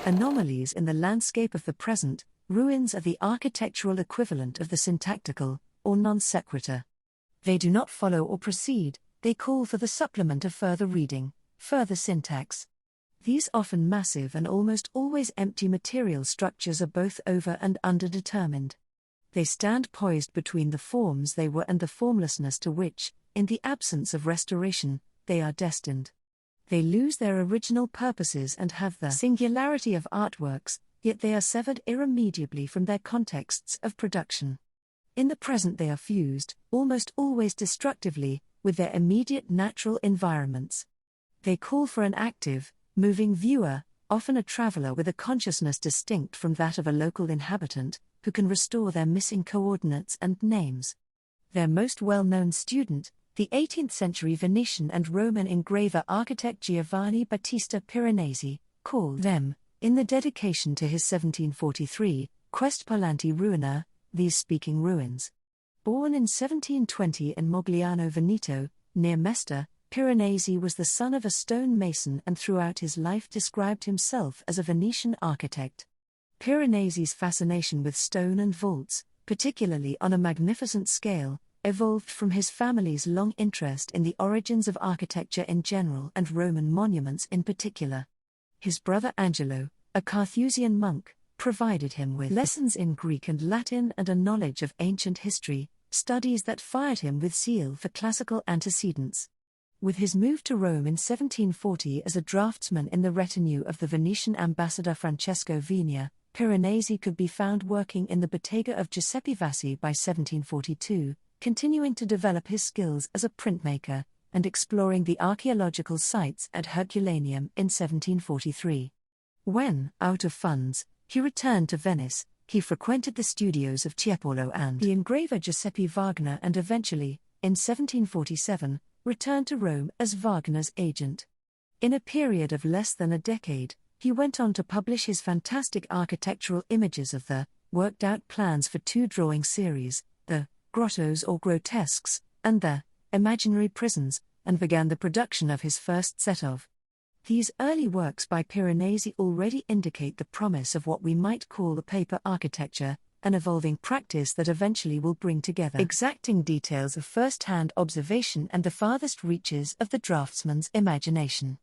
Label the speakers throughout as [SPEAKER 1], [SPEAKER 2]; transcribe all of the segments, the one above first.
[SPEAKER 1] Anomalies in the landscape of the present, ruins are the architectural equivalent of the syntactical, or non sequitur. They do not follow or precede, they call for the supplement of further reading, further syntax. These often massive and almost always empty material structures are both over and underdetermined. They stand poised between the forms they were and the formlessness to which, in the absence of restoration, they are destined. They lose their original purposes and have the singularity of artworks, yet they are severed irremediably from their contexts of production. In the present they are fused, almost always destructively, with their immediate natural environments. They call for an active, moving viewer, often a traveler with a consciousness distinct from that of a local inhabitant, who can restore their missing coordinates and names. Their most well-known student, the 18th-century Venetian and Roman engraver architect Giovanni Battista Piranesi, called them, in the dedication to his 1743, Quest Parlanti Ruina, these speaking ruins. Born in 1720 in Mogliano Veneto, near Mestre, Piranesi was the son of a stone mason and throughout his life described himself as a Venetian architect. Piranesi's fascination with stone and vaults, particularly on a magnificent scale, evolved from his family's long interest in the origins of architecture in general and Roman monuments in particular. His brother Angelo, a Carthusian monk, provided him with lessons in Greek and Latin and a knowledge of ancient history, studies that fired him with zeal for classical antecedents. With his move to Rome in 1740 as a draftsman in the retinue of the Venetian ambassador Francesco Venia, Piranesi could be found working in the bottega of Giuseppe Vassi by 1742, continuing to develop his skills as a printmaker, and exploring the archaeological sites at Herculaneum in 1743. When, out of funds, he returned to Venice, he frequented the studios of Tiepolo and the engraver Giuseppe Wagner and eventually, in 1747, returned to Rome as Wagner's agent. In a period of less than a decade, he went on to publish his fantastic architectural images of the worked-out plans for two drawing series, the Grottos or Grotesques, and the Imaginary Prisons, and began the production of his first set of. These early works by Piranesi already indicate the promise of what we might call the paper architecture, an evolving practice that eventually will bring together exacting details of first-hand observation and the farthest reaches of the draftsman's imagination.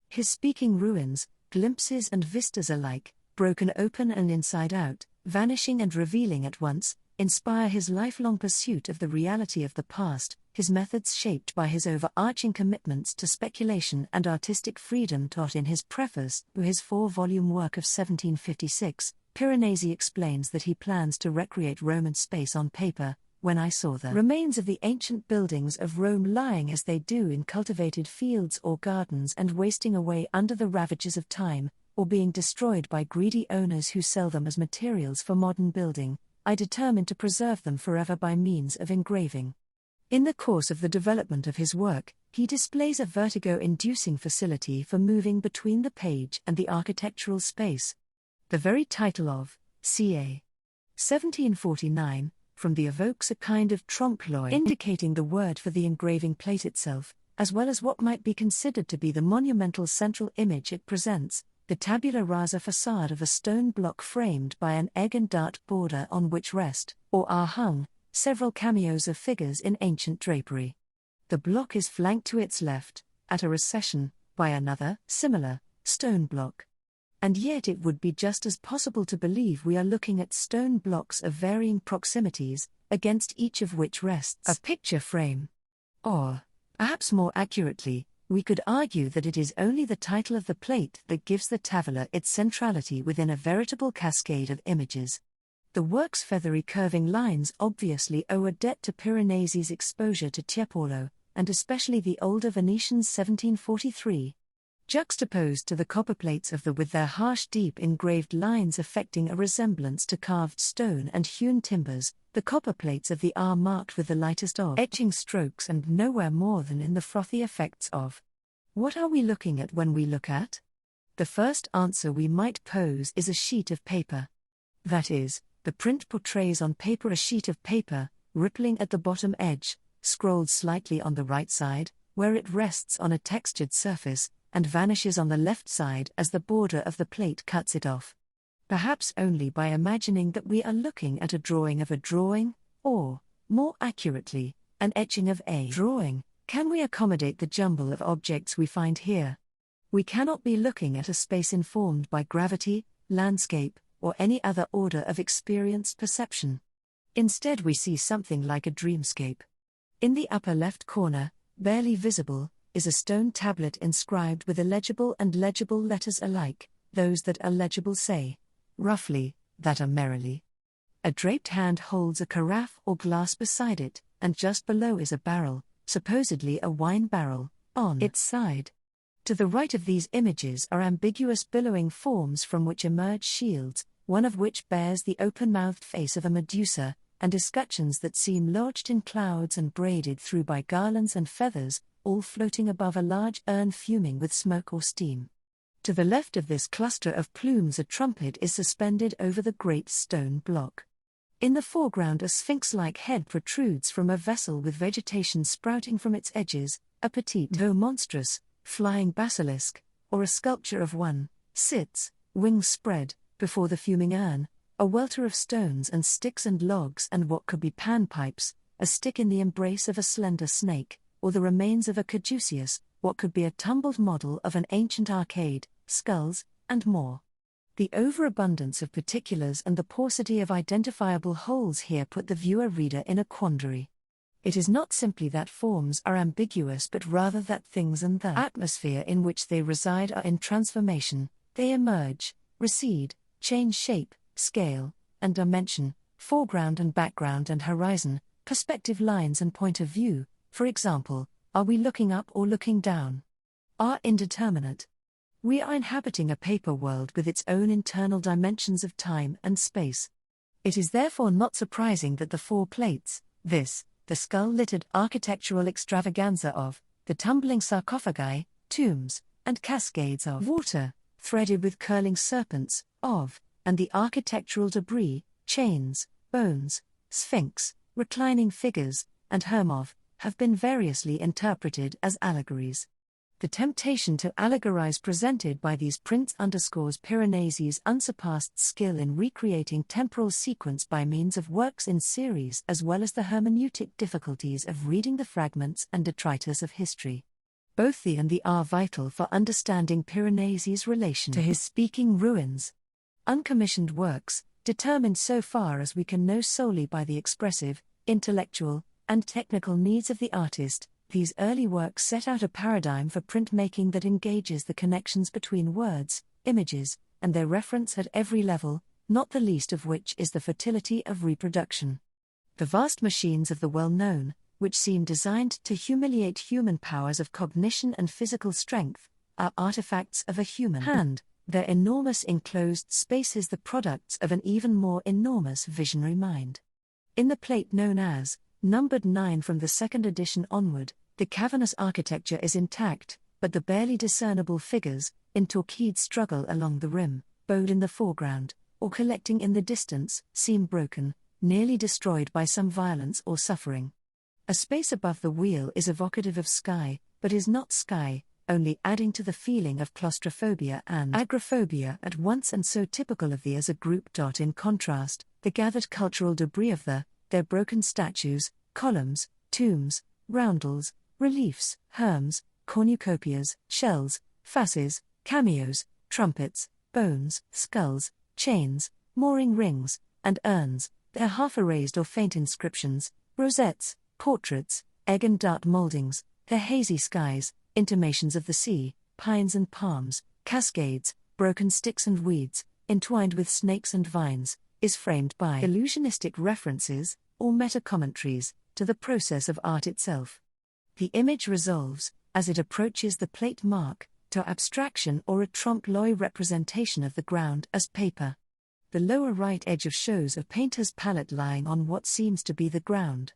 [SPEAKER 1] His speaking ruins, glimpses and vistas alike, broken open and inside out, vanishing and revealing at once, inspire his lifelong pursuit of the reality of the past, his methods shaped by his overarching commitments to speculation and artistic freedom. In his preface to his 4-volume work of 1756, Piranesi explains that he plans to recreate Roman space on paper. When I saw the remains of the ancient buildings of Rome lying as they do in cultivated fields or gardens and wasting away under the ravages of time, or being destroyed by greedy owners who sell them as materials for modern building, I determined to preserve them forever by means of engraving. In the course of the development of his work, he displays a vertigo-inducing facility for moving between the page and the architectural space. The very title of ca. 1749, from the evokes a kind of trompe-l'oeil indicating the word for the engraving plate itself, as well as what might be considered to be the monumental central image it presents, the tabula rasa facade of a stone block framed by an egg and dart border on which rest, or are hung, several cameos of figures in ancient drapery. The block is flanked to its left, at a recession, by another, similar, stone block. And yet it would be just as possible to believe we are looking at stone blocks of varying proximities, against each of which rests a picture frame. Or, perhaps more accurately, we could argue that it is only the title of the plate that gives the tabula its centrality within a veritable cascade of images. The work's feathery curving lines obviously owe a debt to Piranesi's exposure to Tiepolo, and especially the older Venetian's 1743. Juxtaposed to the copperplates of the with their harsh deep engraved lines affecting a resemblance to carved stone and hewn timbers, the copperplates of the are marked with the lightest of etching strokes and nowhere more than in the frothy effects of. What are we looking at when we look at? The first answer we might pose is a sheet of paper. That is, the print portrays on paper a sheet of paper, rippling at the bottom edge, scrolled slightly on the right side, where it rests on a textured surface, and vanishes on the left side as the border of the plate cuts it off. Perhaps only by imagining that we are looking at a drawing of a drawing, or, more accurately, an etching of a drawing, can we accommodate the jumble of objects we find here. We cannot be looking at a space informed by gravity, landscape, or any other order of experienced perception. Instead, we see something like a dreamscape. In the upper left corner, barely visible, is a stone tablet inscribed with illegible and legible letters alike. Those that are legible say, roughly, that are merrily. A draped hand holds a carafe or glass beside it, and just below is a barrel, supposedly a wine barrel, on its side. To the right of these images are ambiguous billowing forms from which emerge shields, one of which bears the open-mouthed face of a Medusa, and escutcheons that seem lodged in clouds and braided through by garlands and feathers, all floating above a large urn fuming with smoke or steam. To the left of this cluster of plumes a trumpet is suspended over the great stone block. In the foreground a sphinx-like head protrudes from a vessel with vegetation sprouting from its edges, a petite though monstrous, flying basilisk, or a sculpture of one, sits, wings spread, before the fuming urn, a welter of stones and sticks and logs and what could be panpipes, a stick in the embrace of a slender snake, or the remains of a caduceus, what could be a tumbled model of an ancient arcade, skulls, and more. The overabundance of particulars and the paucity of identifiable wholes here put the viewer-reader in a quandary. It is not simply that forms are ambiguous but rather that things and the atmosphere in which they reside are in transformation, they emerge, recede, change shape, scale, and dimension, foreground and background and horizon, perspective lines and point of view. For example, are we looking up or looking down? Are indeterminate. We are inhabiting a paper world with its own internal dimensions of time and space. It is therefore not surprising that the four plates, the skull-littered architectural extravaganza of, the tumbling sarcophagi, tombs, and cascades of water, threaded with curling serpents, of, and the architectural debris, chains, bones, sphinx, reclining figures, and Hermov, have been variously interpreted as allegories. The temptation to allegorize presented by these prints underscores Piranesi's unsurpassed skill in recreating temporal sequence by means of works in series as well as the hermeneutic difficulties of reading the fragments and detritus of history. Both the and the are vital for understanding Piranesi's relation to his speaking ruins. Uncommissioned works, determined so far as we can know solely by the expressive, intellectual, and technical needs of the artist, these early works set out a paradigm for printmaking that engages the connections between words, images, and their reference at every level, not the least of which is the fertility of reproduction. The vast machines of the well-known, which seem designed to humiliate human powers of cognition and physical strength, are artifacts of a human hand. Their enormous enclosed space is the products of an even more enormous visionary mind. In the plate known as numbered 9 from the second edition onward, the cavernous architecture is intact, but the barely discernible figures, in torqued struggle along the rim, bowed in the foreground, or collecting in the distance, seem broken, nearly destroyed by some violence or suffering. A space above the wheel is evocative of sky, but is not sky, only adding to the feeling of claustrophobia and agoraphobia at once and so typical of the as a group. In contrast, the gathered cultural debris of their broken statues, columns, tombs, roundels, reliefs, herms, cornucopias, shells, fasces, cameos, trumpets, bones, skulls, chains, mooring rings, and urns, their half-erased or faint inscriptions, rosettes, portraits, egg and dart mouldings, their hazy skies, intimations of the sea, pines and palms, cascades, broken sticks and weeds, entwined with snakes and vines, is framed by illusionistic references, or meta-commentaries, to the process of art itself. The image resolves, as it approaches the plate mark, to abstraction or a trompe-l'oeil representation of the ground as paper. The lower right edge shows a painter's palette lying on what seems to be the ground.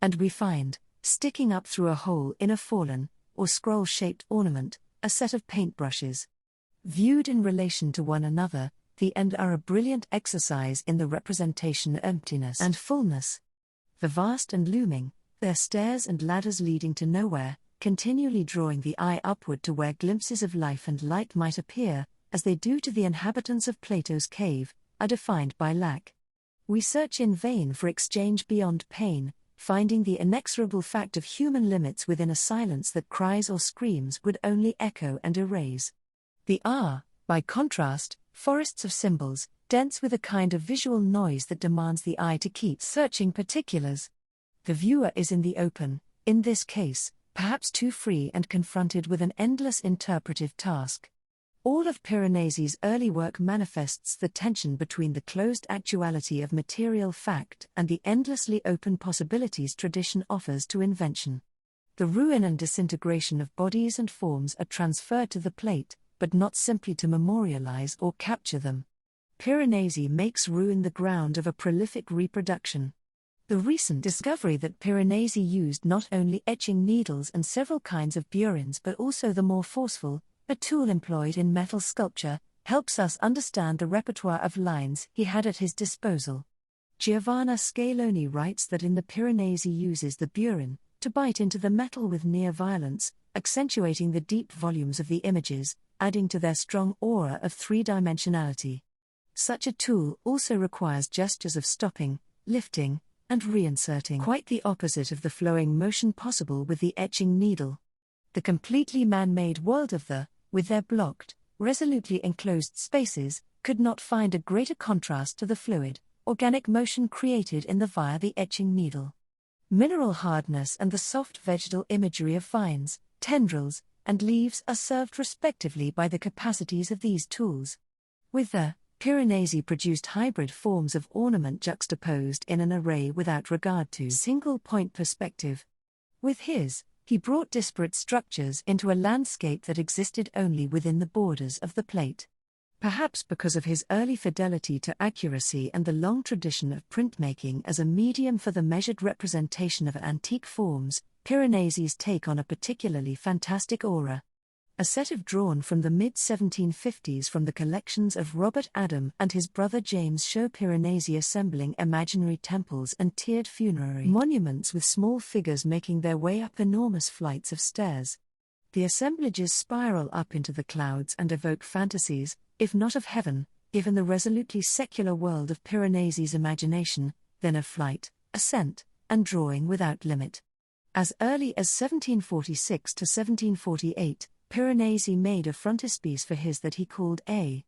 [SPEAKER 1] And we find, sticking up through a hole in a fallen, or scroll-shaped ornament, a set of paintbrushes. Viewed in relation to one another, the end are a brilliant exercise in the representation of emptiness and fullness. The vast and looming, their stairs and ladders leading to nowhere, continually drawing the eye upward to where glimpses of life and light might appear, as they do to the inhabitants of Plato's cave, are defined by lack. We search in vain for exchange beyond pain, finding the inexorable fact of human limits within a silence that cries or screams would only echo and erase. The are, by contrast, forests of symbols, dense with a kind of visual noise that demands the eye to keep searching particulars. The viewer is in the open, in this case, perhaps too free and confronted with an endless interpretive task. All of Piranesi's early work manifests the tension between the closed actuality of material fact and the endlessly open possibilities tradition offers to invention. The ruin and disintegration of bodies and forms are transferred to the plate, but not simply to memorialize or capture them. Piranesi makes ruin the ground of a prolific reproduction. The recent discovery that Piranesi used not only etching needles and several kinds of burins but also the more forceful, a tool employed in metal sculpture, helps us understand the repertoire of lines he had at his disposal. Giovanna Scaloni writes that in the Piranesi uses the burin to bite into the metal with near violence, accentuating the deep volumes of the images, adding to their strong aura of three-dimensionality. Such a tool also requires gestures of stopping, lifting, and reinserting, quite the opposite of the flowing motion possible with the etching needle. The completely man-made world of the, with their blocked, resolutely enclosed spaces, could not find a greater contrast to the fluid, organic motion created in the via the etching needle. Mineral hardness and the soft vegetal imagery of vines, tendrils, and leaves are served respectively by the capacities of these tools. With the Piranesi produced hybrid forms of ornament juxtaposed in an array without regard to single-point perspective. With his, he brought disparate structures into a landscape that existed only within the borders of the plate. Perhaps because of his early fidelity to accuracy and the long tradition of printmaking as a medium for the measured representation of antique forms, Piranesi's take on a particularly fantastic aura. A set of drawn from the mid-1750s from the collections of Robert Adam and his brother James show Piranesi assembling imaginary temples and tiered funerary monuments with small figures making their way up enormous flights of stairs. The assemblages spiral up into the clouds and evoke fantasies, if not of heaven, given the resolutely secular world of Piranesi's imagination, then of flight, ascent, and drawing without limit. As early as 1746 to 1748, Piranesi made a frontispiece for his that he called A.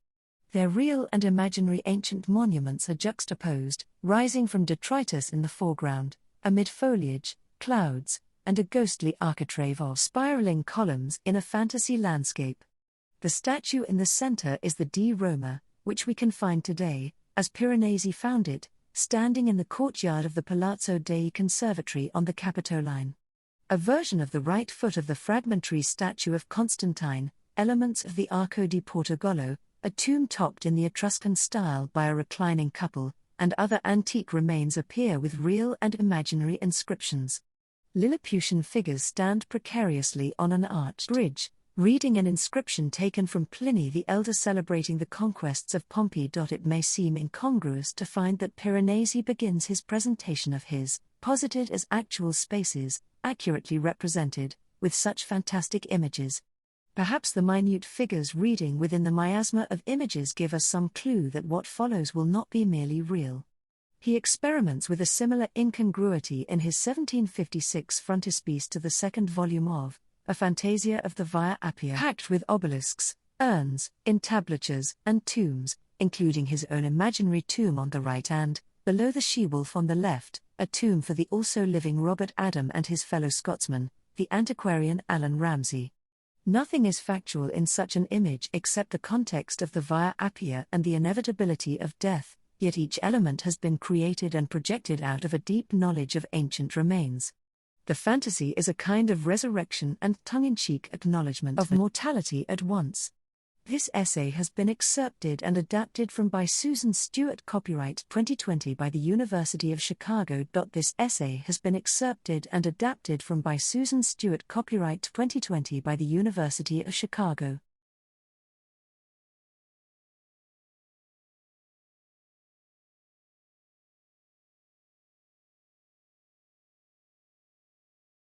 [SPEAKER 1] Their real and imaginary ancient monuments are juxtaposed, rising from detritus in the foreground, amid foliage, clouds, and a ghostly architrave of spiraling columns in a fantasy landscape. The statue in the center is the di Roma, which we can find today, as Piranesi found it, standing in the courtyard of the Palazzo dei Conservatori on the Capitoline. A version of the right foot of the fragmentary statue of Constantine, elements of the Arco di Portogallo, a tomb topped in the Etruscan style by a reclining couple, and other antique remains appear with real and imaginary inscriptions. Lilliputian figures stand precariously on an arched bridge, reading an inscription taken from Pliny the Elder celebrating the conquests of Pompey. It may seem incongruous to find that Piranesi begins his presentation of his, posited as actual spaces, accurately represented, with such fantastic images. Perhaps the minute figures reading within the miasma of images give us some clue that what follows will not be merely real. He experiments with a similar incongruity in his 1756 frontispiece to the second volume of A Fantasia of the Via Appia, packed with obelisks, urns, entablatures, and tombs, including his own imaginary tomb on the right and, below the she-wolf on the left, a tomb for the also living Robert Adam and his fellow Scotsman, the antiquarian Allan Ramsay. Nothing is factual in such an image except the context of the Via Appia and the inevitability of death, yet each element has been created and projected out of a deep knowledge of ancient remains. The fantasy is a kind of resurrection and tongue-in-cheek acknowledgement of mortality at once. This essay has been excerpted and adapted from by Susan Stewart, copyright 2020 by the University of Chicago. This essay has been excerpted and adapted from by Susan Stewart, copyright 2020 by the University of Chicago.